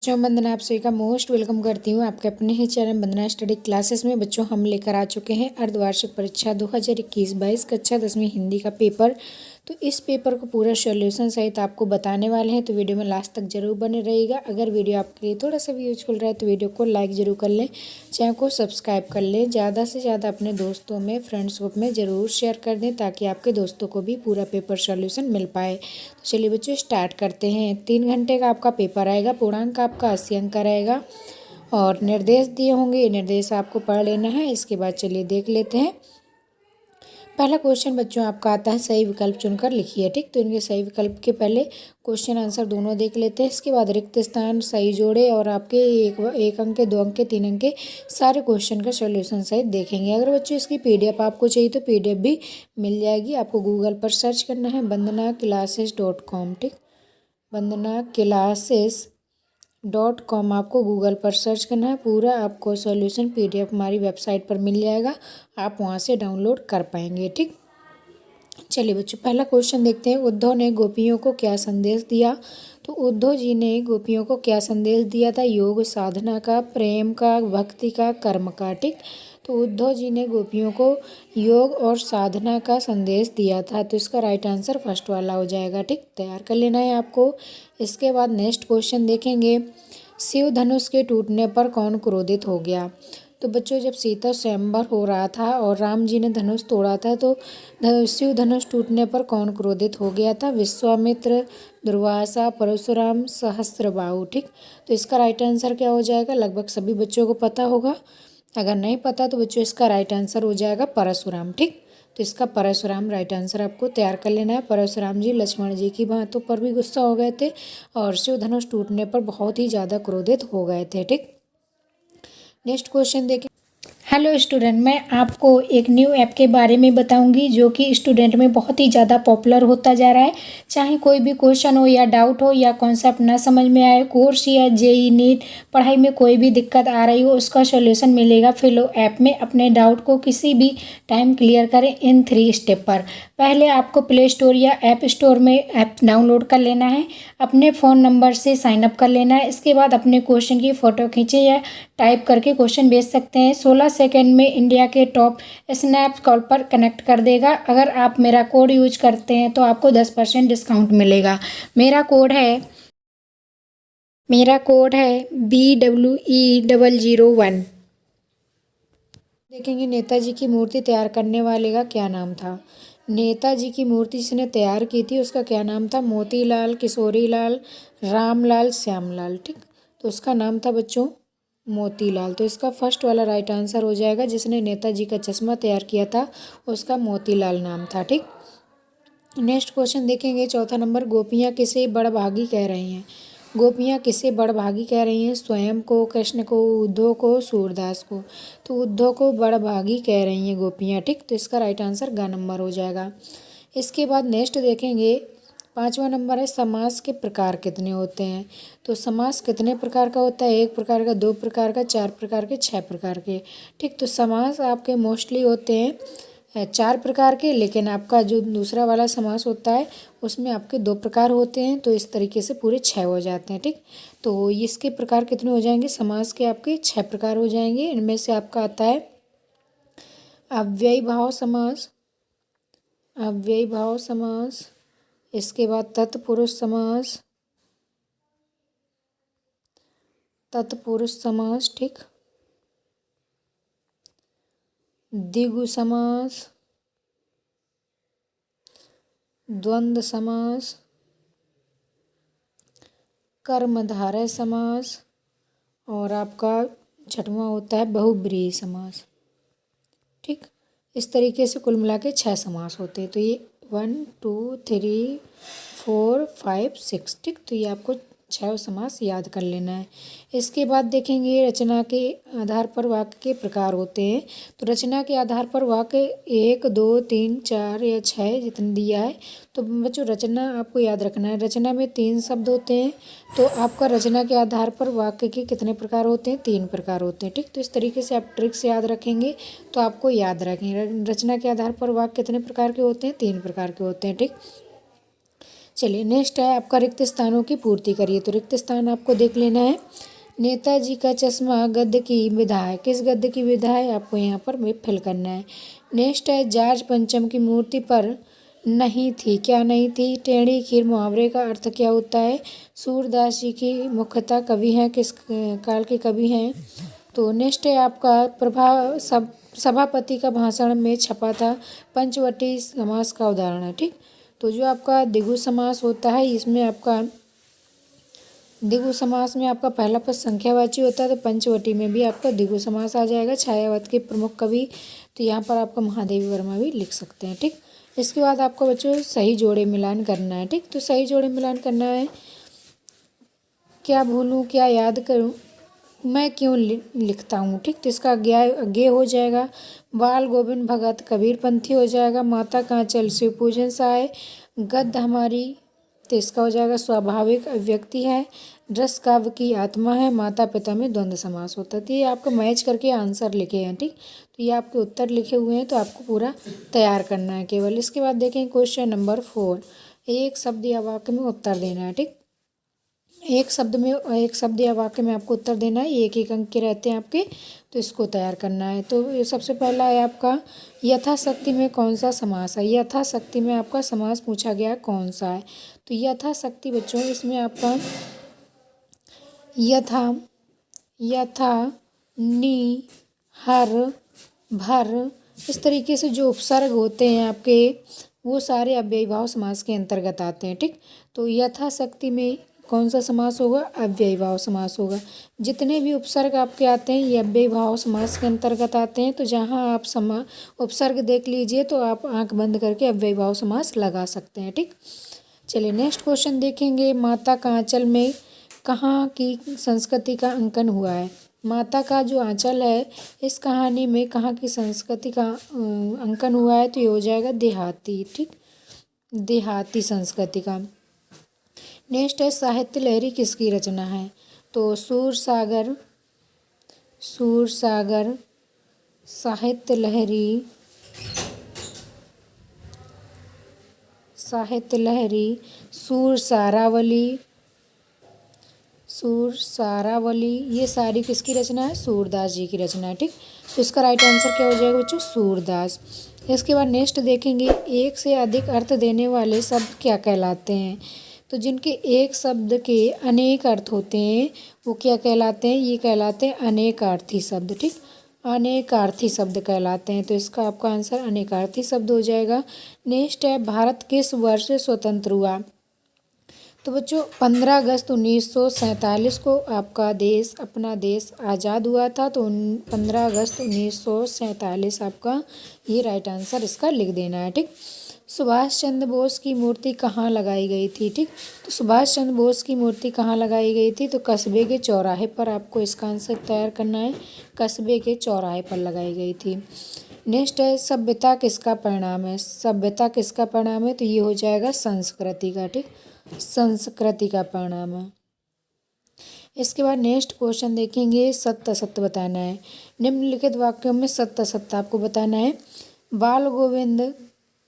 बच्चों वंदना आप सभी का मोस्ट वेलकम करती हूँ आपके अपने ही चैनल वंदना स्टडी क्लासेस में। बच्चों हम लेकर आ चुके हैं अर्धवार्षिक परीक्षा 2021-22 कक्षा 10वीं हिंदी का पेपर। तो इस पेपर को पूरा सॉल्यूशन सहित आपको बताने वाले हैं, तो वीडियो में लास्ट तक जरूर बने रहिएगा। अगर वीडियो आपके लिए थोड़ा सा भी यूजफुल रहा है तो वीडियो को लाइक ज़रूर कर लें, चैनल को सब्सक्राइब कर लें, ज़्यादा से ज़्यादा अपने दोस्तों में फ्रेंड्स ग्रुप में ज़रूर शेयर कर दें ताकि आपके दोस्तों को भी पूरा पेपर सॉल्यूशन मिल पाए। तो चलिए बच्चों स्टार्ट करते हैं। 3 घंटे का आपका पेपर आएगा, पूर्णांक आपका 80 अंक का रहेगा और निर्देश दिए होंगे, ये निर्देश आपको पढ़ लेना है। इसके बाद चलिए देख लेते हैं। पहला क्वेश्चन बच्चों आपका आता है सही विकल्प चुनकर लिखिए। ठीक, तो इनके सही विकल्प के पहले क्वेश्चन आंसर दोनों देख लेते हैं। इसके बाद रिक्त स्थान सही जोड़े और आपके एक अंक के, 2 अंक के, 3 अंक के सारे क्वेश्चन का सॉल्यूशन सहित देखेंगे। अगर बच्चों इसकी पीडीएफ आपको चाहिए तो पीडीएफ भी मिल जाएगी। आपको गूगल पर सर्च करना है वंदनाक्लासेस.com। ठीक, वंदनाक्लासेस.com आपको गूगल पर सर्च करना है। पूरा आपको सॉल्यूशन पीडीएफ हमारी वेबसाइट पर मिल जाएगा, आप वहां से डाउनलोड कर पाएंगे। ठीक, चलिए बच्चों पहला क्वेश्चन देखते हैं। उद्धव ने गोपियों को क्या संदेश दिया? तो उद्धव जी ने गोपियों को क्या संदेश दिया था? योग साधना का, प्रेम का, भक्ति का, कर्म का। ठीक, तो उद्धव जी ने गोपियों को योग और साधना का संदेश दिया था, तो इसका राइट आंसर फर्स्ट वाला हो जाएगा। ठीक, तैयार कर लेना है आपको। इसके बाद नेक्स्ट क्वेश्चन देखेंगे। शिव धनुष के टूटने पर कौन क्रोधित हो गया? तो बच्चों जब सीता स्वयंवर हो रहा था और राम जी ने धनुष तोड़ा था, तो शिव धनुष टूटने पर कौन क्रोधित हो गया था? विश्वामित्र, दुर्वासा, परशुराम, सहस्त्रबाहु। ठीक, तो इसका राइट आंसर क्या हो जाएगा? लगभग सभी बच्चों को पता होगा। अगर नहीं पता तो बच्चों इसका राइट आंसर हो जाएगा परशुराम। ठीक, तो इसका परशुराम राइट आंसर आपको तैयार कर लेना है। परशुराम जी लक्ष्मण जी की बातों पर भी गुस्सा हो गए थे और शिव धनुष टूटने पर बहुत ही ज़्यादा क्रोधित हो गए थे। ठीक, नेक्स्ट क्वेश्चन देखें। हेलो स्टूडेंट, मैं आपको एक न्यू ऐप के बारे में बताऊंगी जो कि स्टूडेंट में बहुत ही ज़्यादा पॉपुलर होता जा रहा है। चाहे कोई भी क्वेश्चन हो या डाउट हो या कॉन्सेप्ट ना समझ में आए, कोर्स या जेई नीट पढ़ाई में कोई भी दिक्कत आ रही हो, उसका सॉल्यूशन मिलेगा फिलो ऐप में। अपने डाउट को किसी भी टाइम क्लियर करें इन 3 स्टेप पर। पहले आपको प्ले स्टोर या ऐप स्टोर में ऐप डाउनलोड कर लेना है, अपने फ़ोन नंबर से साइन अप कर लेना है। इसके बाद अपने क्वेश्चन की फ़ोटो खींचे या टाइप करके क्वेश्चन भेज सकते हैं। 16 सेकंड में इंडिया के टॉप स्नैप कॉल पर कनेक्ट कर देगा। अगर आप मेरा कोड यूज करते हैं तो आपको 10% डिस्काउंट मिलेगा। मेरा कोड है BWE001। देखेंगे नेताजी की मूर्ति तैयार करने वाले का क्या नाम था? नेताजी की मूर्ति जिसने तैयार की थी उसका क्या नाम था? मोतीलाल, किशोरीलाल, रामलाल, श्यामलाल। ठीक, तो उसका नाम था बच्चों मोतीलाल। तो इसका फर्स्ट वाला राइट आंसर हो जाएगा। जिसने नेताजी का चश्मा तैयार किया था उसका मोतीलाल नाम था। ठीक, नेक्स्ट क्वेश्चन देखेंगे। चौथा नंबर, गोपियाँ किसे बड़भागी कह रही हैं? गोपियाँ किसे बड़भागी कह रही हैं? स्वयं को, कृष्ण को, उद्धव को, सूरदास को। तो उद्धव को बड़भागी कह रही हैं गोपियाँ। ठीक, तो इसका राइट आंसर ग नंबर हो जाएगा। इसके बाद नेक्स्ट देखेंगे। 5वां नंबर है समास के प्रकार कितने होते हैं? तो समास कितने प्रकार का होता है? 1 प्रकार का, 2 प्रकार का, 4 प्रकार के, 6 प्रकार के। ठीक, तो समास आपके मोस्टली होते हैं 4 प्रकार के, लेकिन आपका जो दूसरा वाला समास होता है उसमें आपके 2 प्रकार होते हैं, तो इस तरीके से पूरे 6 हो जाते हैं। ठीक, तो इसके प्रकार कितने हो जाएंगे? समास के आपके 6 प्रकार हो जाएंगे। इनमें से आपका आता है अव्ययीभाव समास, अव्ययीभाव समास। इसके बाद तत्पुरुष समास, तत्पुरुष समास। ठीक, द्विगु समास, द्वंद्व समास, कर्मधारय समास और आपका 6वां होता है बहुब्रीहि समास। ठीक, इस तरीके से कुल मिला के 6 समास होते हैं। तो ये 1 2 3 4 5 6। ठीक, तो ये आपको 6 समास याद कर लेना है। इसके बाद देखेंगे रचना के आधार पर वाक्य के प्रकार होते हैं। तो रचना के आधार पर वाक्य 1 2 3 4 या 6 जितने दिया है। तो बच्चों रचना आपको याद रखना है। रचना में 3 शब्द होते हैं, तो आपका रचना के आधार पर वाक्य के कितने प्रकार होते हैं? 3 प्रकार होते हैं। ठीक, तो इस तरीके से आप ट्रिक से याद रखेंगे तो आपको याद रखेंगे। रचना के आधार पर वाक्य कितने प्रकार के होते हैं? 3 प्रकार के होते हैं। ठीक, चलिए नेक्स्ट है आपका रिक्त स्थानों की पूर्ति करिए। तो रिक्त स्थान आपको देख लेना है। नेताजी का चश्मा गद्य की विधा है। किस गद्य की विधा है आपको यहाँ पर फिल करना है। नेक्स्ट है जॉर्ज पंचम की मूर्ति पर नहीं थी, क्या नहीं थी। टेढ़ी खीर मुहावरे का अर्थ क्या होता है। सूरदास जी की मुख्यतः कवि हैं, किस काल के कवि हैं। तो नेक्स्ट है आपका सभापति का भाषण में छपा था। पंचवटी समास का उदाहरण है। ठीक, तो जो आपका द्विगु समास होता है इसमें आपका द्विगु समास में आपका पहला पद संख्यावाची होता है, तो पंचवटी में भी आपका द्विगु समास आ जाएगा। छायावत के प्रमुख कवि, तो यहाँ पर आपका महादेवी वर्मा भी लिख सकते हैं। ठीक, इसके बाद आपको बच्चों सही जोड़े मिलान करना है। ठीक, तो सही जोड़े मिलान करना है। क्या भूलूं क्या याद करूं, मैं क्यों लिखता हूँ। ठीक, तो इसका ज्ञ हो जाएगा। बाल गोविंद भगत कबीर पंथी हो जाएगा। माता कांचल शिव पूजन सहाय। गद्य हमारी, तो इसका हो जाएगा स्वाभाविक अभिव्यक्ति है। रस काव्य की आत्मा है। माता पिता में द्वंद्व समास होता है। तो ये आपको मैच करके आंसर लिखे हैं। ठीक, तो ये आपके उत्तर लिखे हुए हैं, तो आपको पूरा तैयार करना है केवल। इसके बाद देखें क्वेश्चन नंबर 4। एक शब्द या वाक्य में उत्तर देना है। ठीक, एक शब्द या वाक्य में आपको उत्तर देना है। एक एक अंक के रहते हैं आपके, तो इसको तैयार करना है। तो ये सबसे पहला है आपका यथाशक्ति में कौन सा समास है। यथाशक्ति में आपका समास पूछा गया कौन सा है। तो यथाशक्ति बच्चों इसमें आपका यथा नि हर भर इस तरीके से जो उपसर्ग होते हैं आपके वो सारे अव्ययीभाव समास के अंतर्गत आते हैं। ठीक, तो यथाशक्ति में कौन सा समास होगा, अव्ययीभाव समास होगा। जितने भी उपसर्ग आपके आते हैं ये अव्ययीभाव समास के अंतर्गत आते हैं। तो जहाँ आप उपसर्ग देख लीजिए तो आप आंख बंद करके अव्ययीभाव समास लगा सकते हैं। ठीक, चलिए नेक्स्ट क्वेश्चन देखेंगे। माता का आंचल में कहाँ की संस्कृति का अंकन हुआ है। माता का जो आंचल है इस कहानी में कहाँ की संस्कृति का अंकन हुआ है, तो ये हो जाएगा देहाती। ठीक, देहाती संस्कृति का। नेक्स्ट है साहित्य लहरी किसकी रचना है। तो सूरसागर साहित्य लहरी सूरसारावली ये सारी किसकी रचना है, सूरदास जी की रचना है। ठीक, तो इसका राइट आंसर क्या हो जाएगा बच्चों, सूरदास। इसके बाद नेक्स्ट देखेंगे एक से अधिक अर्थ देने वाले शब्द क्या कहलाते हैं। तो जिनके एक शब्द के अनेक अर्थ होते हैं वो क्या कहलाते हैं, ये कहलाते हैं अनेकार्थी शब्द। ठीक, अनेकार्थी शब्द कहलाते हैं। तो इसका आपका आंसर अनेकार्थी शब्द हो जाएगा। नेक्स्ट है भारत किस वर्ष स्वतंत्र हुआ। तो बच्चों 15 अगस्त 1947 को आपका अपना देश आज़ाद हुआ था। तो 15 अगस्त 1947 आपका ये राइट आंसर इसका लिख देना है। ठीक, सुभाष चंद्र बोस की मूर्ति कहाँ लगाई गई थी। ठीक, तो सुभाष चंद्र बोस की मूर्ति कहाँ लगाई गई थी, तो कस्बे के चौराहे पर आपको इसका आंसर तैयार करना है। कस्बे के चौराहे पर लगाई गई थी। नेक्स्ट है सभ्यता किसका परिणाम है। सभ्यता किसका परिणाम है, तो ये हो जाएगा संस्कृति का। ठीक, संस्कृति का परिणाम है। इसके बाद नेक्स्ट क्वेश्चन देखेंगे सत्य असत्य बताना है। निम्नलिखित वाक्यों में सत्य असत्य आपको बताना है। बाल गोविंद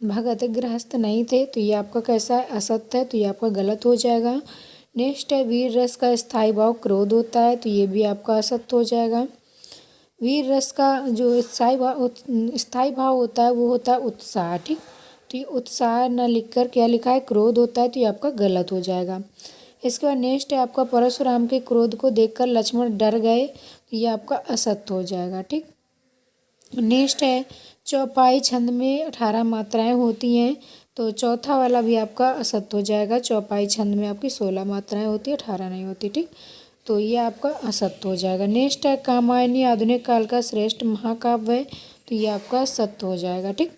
भगत गृहस्थ नहीं थे, तो ये आपका कैसा है, असत्य है, तो ये आपका गलत हो जाएगा। नेक्स्ट है वीर रस का स्थायी भाव क्रोध होता है, तो ये भी आपका असत्य हो जाएगा। वीर रस का जो स्थायी भाव होता है वो होता है उत्साह। ठीक, तो ये उत्साह न लिखकर क्या लिखा है, क्रोध होता है, तो ये आपका गलत हो जाएगा। इसके बाद नेक्स्ट है आपका परशुराम के क्रोध को देखकर लक्ष्मण डर गए, तो ये आपका असत्य हो जाएगा। ठीक, नेक्स्ट है चौपाई छंद में 18 मात्राएं होती हैं, तो चौथा वाला भी आपका असत्य हो जाएगा। चौपाई छंद में आपकी 16 मात्राएं होती है, 18 नहीं होती। ठीक, तो ये आपका असत्य हो जाएगा। नेक्स्ट है कामायनी आधुनिक काल का श्रेष्ठ महाकाव्य है, तो ये आपका सत्य हो जाएगा। ठीक,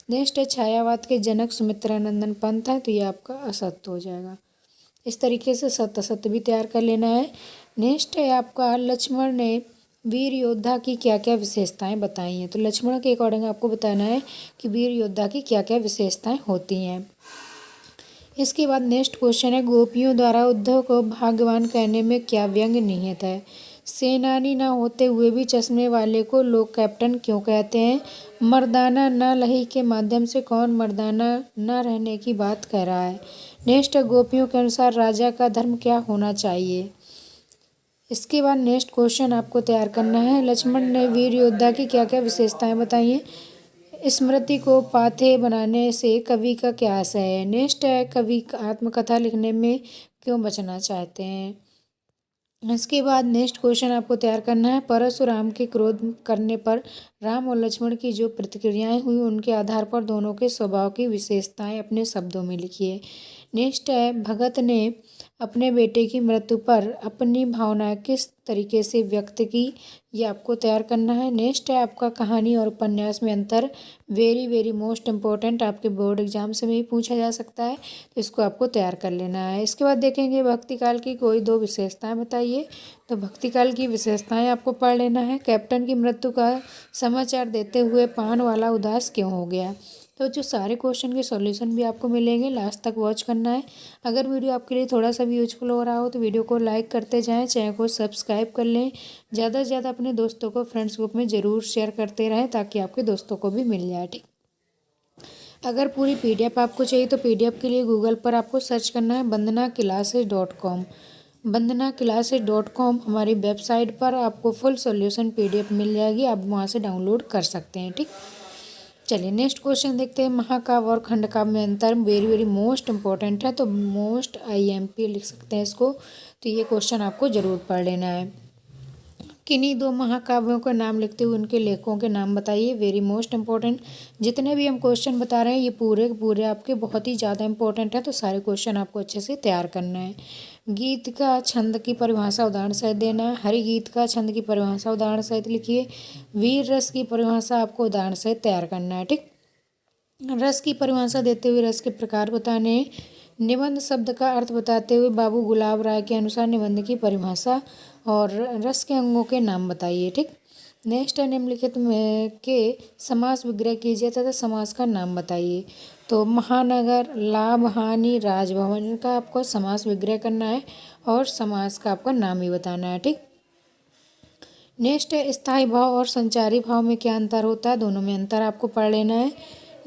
नेक्स्ट है छायावाद के जनक सुमित्रानंदन पंत है, तो ये आपका असत्य हो जाएगा। इस तरीके से सत्य असत्य भी तैयार कर लेना है। नेक्स्ट है आपका लक्ष्मण ने वीर योद्धा की क्या क्या विशेषताएं बताई हैं। तो लक्ष्मण के अकॉर्डिंग आपको बताना है कि वीर योद्धा की क्या क्या विशेषताएं होती हैं। इसके बाद नेक्स्ट क्वेश्चन है गोपियों द्वारा उद्धव को भाग्यवान कहने में क्या व्यंग निहित है। सेनानी न होते हुए भी चश्मे वाले को लोग कैप्टन क्यों कहते हैं। मर्दाना न लही के माध्यम से कौन मर्दाना न रहने की बात कह रहा है। नेक्स्ट है गोपियों के अनुसार राजा का धर्म क्या होना चाहिए। इसके बाद नेक्स्ट क्वेश्चन आपको तैयार करना है, लक्ष्मण ने वीर योद्धा की क्या क्या विशेषताएं बताइए। स्मृति को पाथे बनाने से कवि का क्या आशय है। नेक्स्ट है कवि आत्मकथा लिखने में क्यों बचना चाहते हैं। इसके बाद नेक्स्ट क्वेश्चन आपको तैयार करना है, परशुराम के क्रोध करने पर राम और लक्ष्मण की जो प्रतिक्रियाएं हुई उनके आधार पर दोनों के स्वभाव की विशेषताएं अपने शब्दों में लिखिए। नेक्स्ट है भगत ने अपने बेटे की मृत्यु पर अपनी भावनाएं किस तरीके से व्यक्त की, ये आपको तैयार करना है। नेक्स्ट है आपका कहानी और उपन्यास में अंतर, वेरी वेरी मोस्ट इम्पोर्टेंट, आपके बोर्ड एग्जाम से भी पूछा जा सकता है, तो इसको आपको तैयार कर लेना है। इसके बाद देखेंगे भक्ति काल की कोई दो विशेषताएं बताइए, तो भक्ति काल की विशेषताएं आपको पढ़ लेना है। कैप्टन की मृत्यु का समाचार देते हुए पान वाला उदास क्यों हो गया। तो जो सारे क्वेश्चन के सॉल्यूशन भी आपको मिलेंगे, लास्ट तक वॉच करना है। अगर वीडियो आपके लिए थोड़ा सा भी यूजफुल हो रहा हो तो वीडियो को लाइक करते जाएं, चैनल को सब्सक्राइब कर लें, ज़्यादा से ज़्यादा अपने दोस्तों को फ्रेंड्स ग्रुप में ज़रूर शेयर करते रहें ताकि आपके दोस्तों को भी मिल जाए। ठीक, अगर पूरी PDF आपको चाहिए तो PDF के लिए गूगल पर आपको सर्च करना है bandhanaclasses.com। bandhanaclasses.com हमारी वेबसाइट पर आपको फुल सॉल्यूशन PDF मिल जाएगी, आप वहाँ से डाउनलोड कर सकते हैं। ठीक, चलिए नेक्स्ट क्वेश्चन देखते हैं, महाकाव्य और खंडकाव्य में अंतर, वेरी वेरी मोस्ट इंपॉर्टेंट है, तो मोस्ट IMP लिख सकते हैं इसको। तो ये क्वेश्चन आपको ज़रूर पढ़ लेना है। किन्हीं दो महाकाव्यों का नाम लिखते हुए उनके लेखकों के नाम बताइए, वेरी मोस्ट इंपॉर्टेंट। जितने भी हम क्वेश्चन बता रहे हैं ये पूरे के पूरे आपके बहुत ही ज़्यादा इंपॉर्टेंट है, तो सारे क्वेश्चन आपको अच्छे से तैयार करना है। गीत का छंद की परिभाषा उदाहरण सहित देना है। हरि गीत का छंद की परिभाषा उदाहरण सहित लिखिए। वीर रस की परिभाषा आपको उदाहरण सहित तैयार करना है। ठीक, रस की परिभाषा देते हुए रस के प्रकार बताने। निबंध शब्द का अर्थ बताते हुए बाबू गुलाब राय के अनुसार निबंध की परिभाषा और रस के अंगों के नाम बताइए। ठीक, नेक्स्ट है निम्नलिखित में के समास विग्रह कीजिए तथा समास का नाम बताइए। तो महानगर, लाभ, हानि, राजभवन, इनका आपको समास विग्रह करना है और समास का आपका नाम ही बताना है। ठीक, नेक्स्ट है स्थायी भाव और संचारी भाव में क्या अंतर होता है, दोनों में अंतर आपको पढ़ लेना है।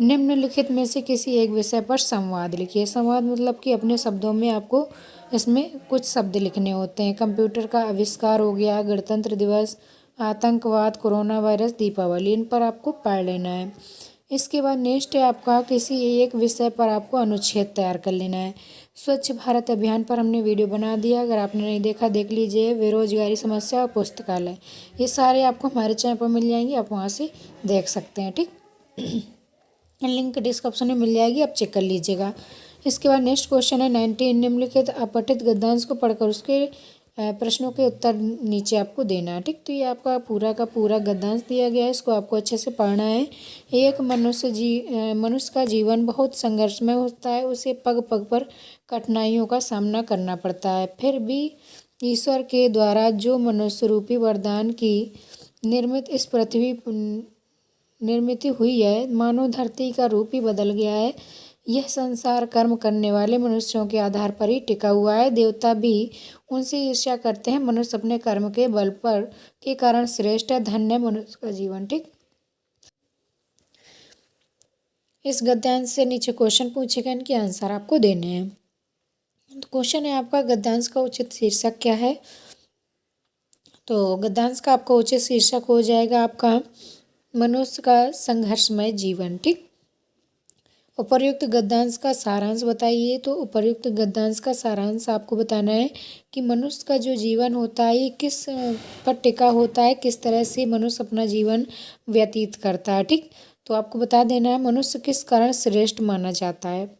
निम्नलिखित में से किसी एक विषय पर संवाद लिखिए। संवाद मतलब कि अपने शब्दों में आपको इसमें कुछ शब्द लिखने होते हैं। कंप्यूटर का आविष्कार हो गया, गणतंत्र दिवस, आतंकवाद, कोरोना वायरस, दीपावली, इन पर आपको पढ़ लेना है। इसके बाद नेक्स्ट है आपका किसी एक विषय पर आपको अनुच्छेद तैयार कर लेना है। स्वच्छ भारत अभियान पर हमने वीडियो बना दिया, अगर आपने नहीं देखा देख लीजिए। बेरोजगारी समस्या और पुस्तकालय, ये सारे आपको हमारे चैनल पर मिल जाएंगे, आप वहाँ से देख सकते हैं। ठीक, लिंक डिस्क्रिप्शन में मिल जाएगी, आप चेक कर लीजिएगा। इसके बाद नेक्स्ट क्वेश्चन है 19, निम्नलिखित अपठित गद्यांश को पढ़कर उसके प्रश्नों के उत्तर नीचे आपको देना है। ठीक, तो ये आपका पूरा का पूरा गद्यांश दिया गया है, इसको आपको अच्छे से पढ़ना है। एक मनुष्य का जीवन बहुत संघर्षमय होता है, उसे पग पग पर कठिनाइयों का सामना करना पड़ता है, फिर भी ईश्वर के द्वारा जो मनुष्य रूपी वरदान की निर्मित इस पृथ्वी निर्मित हुई है, मानव धरती का रूप ही बदल गया है। यह संसार कर्म करने वाले मनुष्यों के आधार पर ही टिका हुआ है। देवता भी उनसे ईर्ष्या करते हैं, मनुष्य अपने कर्म के बल पर के कारण श्रेष्ठ है, धन्य मनुष्य का जीवन। ठीक, इस गद्यांश से नीचे क्वेश्चन पूछेगा, इनके आंसर आपको देने हैं। तो क्वेश्चन है आपका गद्यांश का उचित शीर्षक क्या है। तो गद्यांश का आपका उचित शीर्षक हो जाएगा आपका मनुष्य का संघर्षमय जीवन। ठीक, उपर्युक्त गद्यांश का सारांश बताइए। तो उपर्युक्त गद्यांश का सारांश आपको बताना है कि मनुष्य का जो जीवन होता है ये किस पर टिका होता है, किस तरह से मनुष्य अपना जीवन व्यतीत करता है। ठीक, तो आपको बता देना है मनुष्य किस कारण श्रेष्ठ माना जाता है।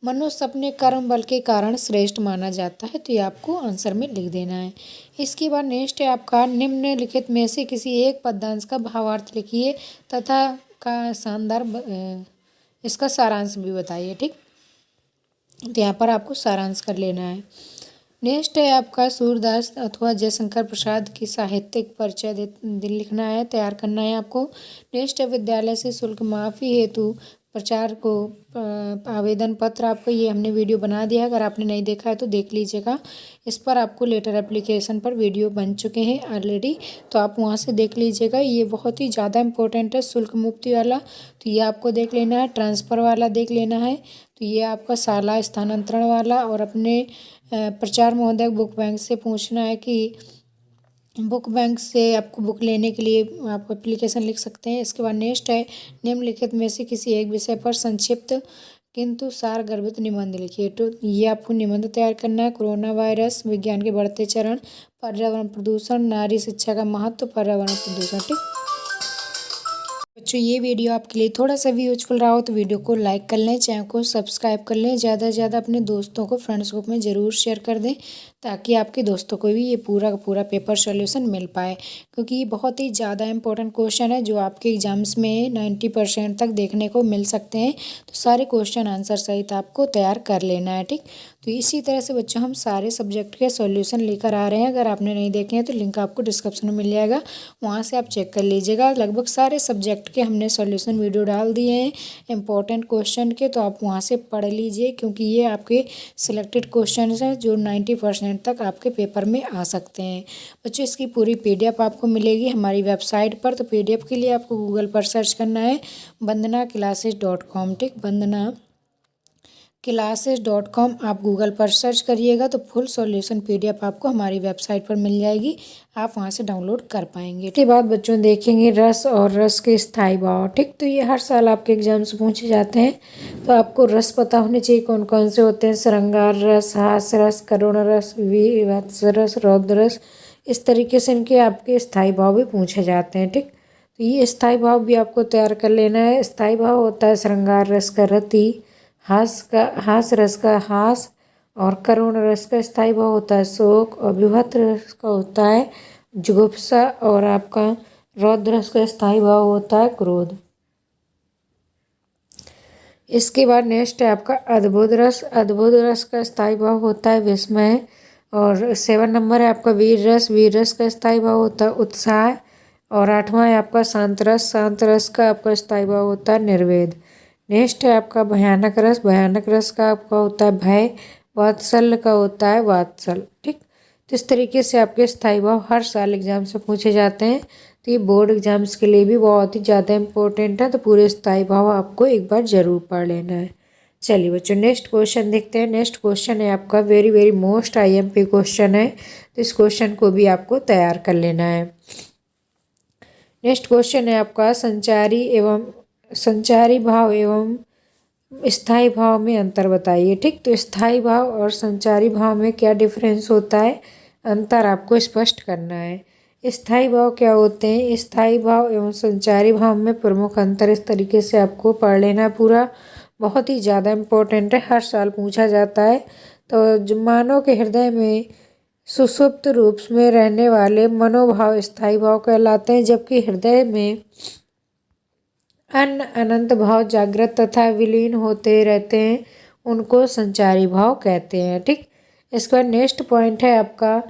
मनुष्य अपने कर्म बल के कारण श्रेष्ठ माना जाता है, तो ये आपको आंसर में लिख देना है। इसके बाद नेक्स्ट है आपका निम्नलिखित में से किसी एक पद्यांश का भावार्थ लिखिए तथा का शानदार इसका सारांश भी बताइए। ठीक, तो यहाँ पर आपको सारांश कर लेना है। नेक्स्ट है आपका सूरदास अथवा जयशंकर प्रसाद की साहित्यिक परिचय लिखना है, तैयार करना है आपको। नेक्स्ट है विद्यालय से शुल्क माफी हेतु प्रचार को आवेदन पत्र आपको ये हमने वीडियो बना दिया है, अगर आपने नहीं देखा है तो देख लीजिएगा। इस पर आपको लेटर एप्लीकेशन पर वीडियो बन चुके हैं ऑलरेडी, तो आप वहाँ से देख लीजिएगा। ये बहुत ही ज़्यादा इम्पोर्टेंट है, शुल्क मुक्ति वाला, तो ये आपको देख लेना है। ट्रांसफ़र वाला देख लेना है, तो ये आपका शाला स्थानांतरण वाला। और अपने प्रचार महोदय बुक बैंक से पूछना है कि बुक बैंक से आपको बुक लेने के लिए आप एप्लीकेशन लिख सकते हैं। इसके बाद नेक्स्ट है, निम्नलिखित में से किसी एक विषय पर संक्षिप्त किंतु सार गर्भित निबंध लिखिए। तो ये आपको निबंध तैयार करना है। कोरोना वायरस, विज्ञान के बढ़ते चरण, पर्यावरण प्रदूषण, नारी शिक्षा का महत्व, पर्यावरण प्रदूषण। ठीक बच्चों, ये वीडियो आपके लिए थोड़ा सा भी यूजफुल रहा हो तो वीडियो को लाइक कर लें, चैनल को सब्सक्राइब कर लें, ज़्यादा से ज़्यादा अपने दोस्तों को फ्रेंड्स ग्रुप में ज़रूर शेयर कर दें, ताकि आपके दोस्तों को भी ये पूरा का पूरा पेपर सॉल्यूशन मिल पाए। क्योंकि ये बहुत ही ज़्यादा इंपॉर्टेंट क्वेश्चन है जो आपके एग्जाम्स में 90% तक देखने को मिल सकते हैं। तो सारे क्वेश्चन आंसर सहित आपको तैयार कर लेना है। ठीक, तो इसी तरह से बच्चों हम सारे सब्जेक्ट के सॉल्यूशन लेकर आ रहे हैं। अगर आपने नहीं देखे हैं तो लिंक आपको डिस्क्रिप्शन में मिल जाएगा, वहाँ से आप चेक कर लीजिएगा। लगभग सारे सब्जेक्ट के हमने सॉल्यूशन वीडियो डाल दिए हैं इंपॉर्टेंट क्वेश्चन के, तो आप वहाँ से पढ़ लीजिए, क्योंकि ये आपके सिलेक्टेड क्वेश्चन हैं जो 90% तक आपके पेपर में आ सकते हैं। बच्चों, इसकी पूरी PDF आपको मिलेगी हमारी वेबसाइट पर। तो PDF के लिए आपको गूगल पर सर्च करना है bandhanaclasses.com। ठीक, bandhanaclasses.com आप गूगल पर सर्च करिएगा तो फुल सॉल्यूशन PDF आपको हमारी वेबसाइट पर मिल जाएगी, आप वहां से डाउनलोड कर पाएंगे। इसके बाद बच्चों देखेंगे रस और रस के स्थायी भाव। ठीक, तो ये हर साल आपके एग्जाम से पूछे जाते हैं, तो आपको रस पता होने चाहिए कौन कौन से होते हैं। श्रृंगार रस, हास रस, करुण रस, वीभत्स रस, रौद्र रस। इस तरीके से इनके आपके स्थायी भाव भी पूछे जाते हैं। ठीक, तो ये स्थायी भाव भी आपको तैयार कर लेना है। स्थायी भाव होता है श्रृंगार रस का रति, हास रस का हास, और करुण रस का स्थायी भाव होता है शोक, और विभत्स रस का होता है जुगुप्सा, और आपका रौद्र रस का स्थायी भाव होता है क्रोध। इसके बाद नेक्स्ट है आपका अद्भुत रस। अद्भुत रस का स्थायी भाव होता है विस्मय। और 7 नंबर है आपका वीर रस। वीर रस का स्थायी भाव होता है उत्साह। और 8वां है आपका शांत रस। शांत रस का आपका स्थायी भाव होता है निर्वेद। नेक्स्ट है आपका भयानक रस। भयानक रस का आपका होता है भय। वात्सल्य का होता है वात्सल। ठीक, तो इस तरीके से आपके स्थायी भाव हर साल एग्जाम से पूछे जाते हैं, तो ये बोर्ड एग्जाम्स के लिए भी बहुत ही ज़्यादा इंपॉर्टेंट है। तो पूरे स्थायी भाव आपको एक बार ज़रूर पढ़ लेना है। चलिए बच्चों, नेक्स्ट क्वेश्चन देखते हैं। नेक्स्ट क्वेश्चन है आपका very very most IMP question है, तो इस क्वेश्चन को भी आपको तैयार कर लेना है। नेक्स्ट क्वेश्चन है आपका संचारी भाव एवं स्थायी भाव में अंतर बताइए। ठीक, तो स्थायी भाव और संचारी भाव में क्या डिफरेंस होता है, अंतर आपको स्पष्ट करना है। स्थायी भाव क्या होते हैं, स्थायी भाव एवं संचारी भाव में प्रमुख अंतर इस तरीके से आपको पढ़ लेना पूरा, बहुत ही ज़्यादा इम्पोर्टेंट है, हर साल पूछा जाता है। तो जो मानव के हृदय में सुषुप्त रूप में रहने वाले मनोभाव स्थायी भाव कहलाते हैं, जबकि हृदय में अन्य अनंत भाव जागृत तथा विलीन होते रहते हैं, उनको संचारी भाव कहते हैं। ठीक, इसके बाद नेक्स्ट पॉइंट है आपका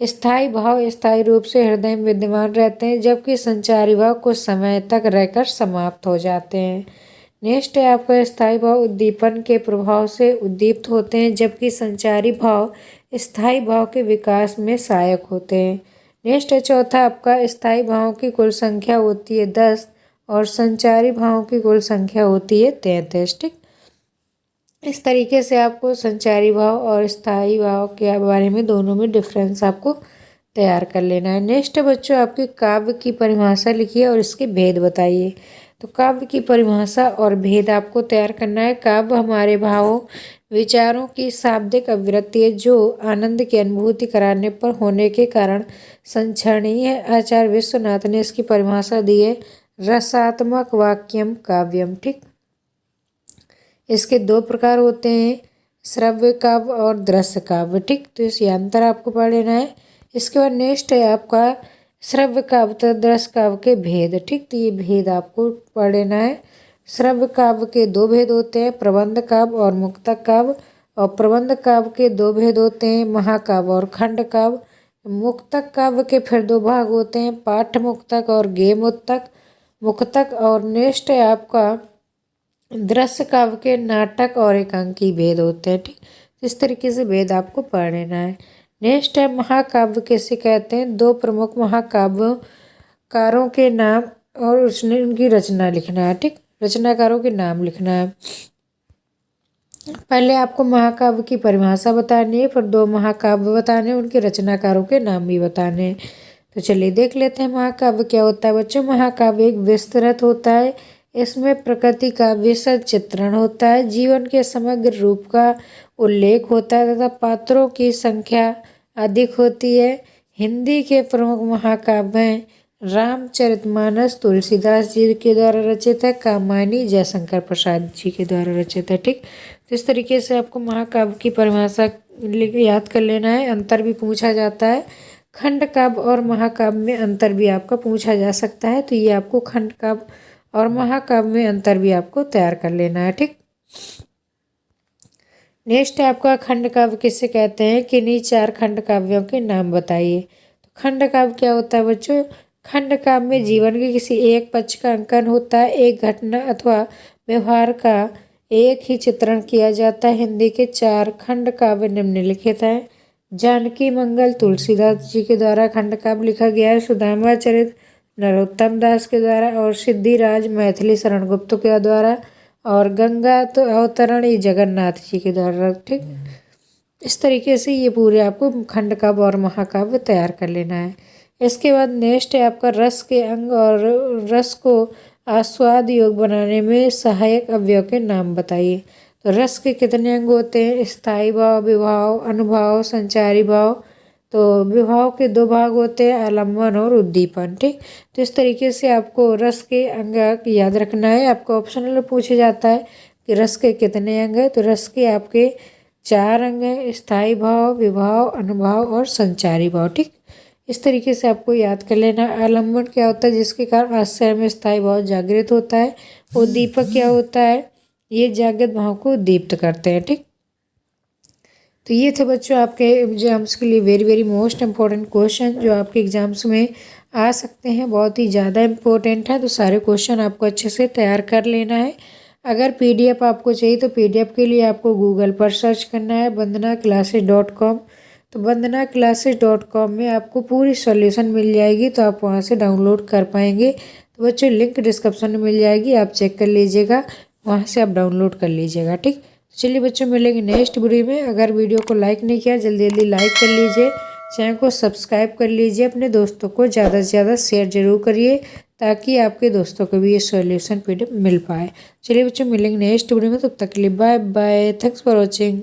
स्थायी भाव स्थायी रूप से हृदय में विद्यमान रहते हैं, जबकि संचारी भाव कुछ समय तक रहकर समाप्त हो जाते हैं। नेक्स्ट है आपका स्थायी भाव उद्दीपन के प्रभाव से उद्दीप्त होते हैं, जबकि संचारी भाव स्थायी भाव के विकास में सहायक होते हैं। नेक्स्ट है चौथा आपका स्थायी भावों की कुल संख्या होती है 10 और संचारी भावों की कुल संख्या होती है 33। ठीक, इस तरीके से आपको संचारी भाव और स्थायी भाव के बारे में दोनों में डिफरेंस आपको तैयार कर लेना है। नेक्स्ट बच्चों आपकी काव्य की परिभाषा लिखिए और इसके भेद बताइए। तो काव्य की परिभाषा और भेद आपको तैयार करना है। काव्य हमारे भावों विचारों की शाब्दिक अभिव्यक्ति है, जो आनंद की अनुभूति कराने पर होने के कारण संक्षरणीय है। आचार्य विश्वनाथ ने इसकी परिभाषा दी है रसात्मक वाक्यम काव्यम। ठीक, इसके 2 प्रकार होते हैं, श्रव्य काव्य और दृश्य काव्य। ठीक, तो इस अंतर आपको पढ़ लेना है। इसके बाद नेक्स्ट है आपका श्रव्य काव्य तथा दृश्य काव्य के भेद। ठीक, तो ये भेद आपको पढ़ लेना है। श्रव्य काव्य के 2 भेद होते हैं, प्रबंध काव्य और मुक्तक काव्य। और प्रबंध काव्य के 2 भेद होते हैं, महाकाव्य और खंड काव्य। मुक्तक काव्य के फिर 2 भाग होते हैं, पाठ्य मुक्तक और गेय मुक्तक। और नेक्स्ट है आपका दृश्य काव्य के नाटक और एकांकी भेद होते हैं। ठीक, इस तरीके से भेद आपको पढ़ लेना है। नेक्स्ट है महाकाव्य किसे कहते हैं। दो प्रमुख महाकाव्यकारों के नाम और उसने उनकी रचना लिखना है। ठीक, रचनाकारों के नाम लिखना है। पहले आपको महाकाव्य की परिभाषा बतानी है, फिर दो महाकाव्य बताने हैं, उनके रचनाकारों के नाम भी बताने हैं। तो चलिए देख लेते हैं महाकाव्य क्या होता है बच्चों। महाकाव्य एक विस्तृत होता है, इसमें प्रकृति का विशद चित्रण होता है, जीवन के समग्र रूप का उल्लेख होता है तथा पात्रों की संख्या अधिक होती है। हिंदी के प्रमुख महाकाव्य हैं रामचरितमानस तुलसीदास जी के द्वारा रचित है, कामायनी जयशंकर प्रसाद जी के द्वारा रचित है। ठीक, तो इस तरीके से आपको महाकाव्य की परिभाषा याद कर लेना है। अंतर भी पूछा जाता है, खंड काव्य और महाकाव्य में अंतर भी आपका पूछा जा सकता है, तो ये आपको खंड काव्य और महाकाव्य में अंतर भी आपको तैयार कर लेना है। ठीक, नेक्स्ट है आपका खंड काव्य किसे कहते हैं। किन्हीं चार खंड काव्यों के नाम बताइए। तो खंड काव्य क्या होता है बच्चों। खंड काव्य में जीवन के किसी एक पक्ष का अंकन होता है, एक घटना अथवा व्यवहार का एक ही चित्रण किया जाता है। हिंदी के चार खंड काव्य निम्नलिखित हैं। जानकी मंगल तुलसीदास जी के द्वारा खंड काव्य लिखा गया है, सुदामा चरित नरोत्तम दास के द्वारा, और सिद्धिराज मैथिली शरण गुप्त के द्वारा, और गंगा तो अवतरण ये जगन्नाथ जी के द्वारा। ठीक, इस तरीके से ये पूरे आपको खंड काव्य और महाकाव्य तैयार कर लेना है। इसके बाद नेक्स्ट है आपका रस के अंग और रस को आस्वाद योग बनाने में सहायक अवयव के नाम बताइए। तो रस के कितने अंग होते हैं। स्थायी भाव, विभाव, अनुभाव, संचारी भाव। तो विभाव के दो भाग होते हैं, आलम्बन और उद्दीपन। ठीक, तो इस तरीके से आपको रस के अंग याद रखना है। आपको ऑप्शनल में पूछा जाता है कि रस के कितने अंग हैं। तो रस के आपके चार अंग हैं, स्थायी भाव, विभाव, अनुभाव और संचारी भाव। ठीक, इस तरीके से आपको याद कर लेना। आलम्बन क्या होता है, जिसके कारण आश्चर्य में स्थायी भाव जागृत होता है। उद्दीपक क्या होता है, ये जागृत भाव को दीप्त करते हैं। ठीक, तो ये थे बच्चों आपके एग्जाम्स के लिए very very most important question जो आपके एग्जाम्स में आ सकते हैं, बहुत ही ज़्यादा इम्पोर्टेंट है। तो सारे क्वेश्चन आपको अच्छे से तैयार कर लेना है। अगर पीडीएफ आपको चाहिए तो पीडीएफ के लिए आपको गूगल पर सर्च करना है vandanaclasses.com। तो vandanaclasses.com में आपको पूरी सॉल्यूशन मिल जाएगी, तो आप वहाँ से डाउनलोड कर पाएंगे। तो बच्चों लिंक डिस्क्रिप्शन में मिल जाएगी, आप चेक कर लीजिएगा, वहाँ से आप डाउनलोड कर लीजिएगा। ठीक, चलिए बच्चों मिलेंगे नेक्स्ट वीडियो में। अगर वीडियो को लाइक नहीं किया जल्दी जल्दी लाइक कर लीजिए, चैनल को सब्सक्राइब कर लीजिए, अपने दोस्तों को ज़्यादा से ज़्यादा शेयर जरूर करिए ताकि आपके दोस्तों को भी ये सॉल्यूशन पीडीएफ मिल पाए। चलिए बच्चों मिलेंगे नेक्स्ट वीडियो में, तब तक के लिए bye bye, thanks for watching.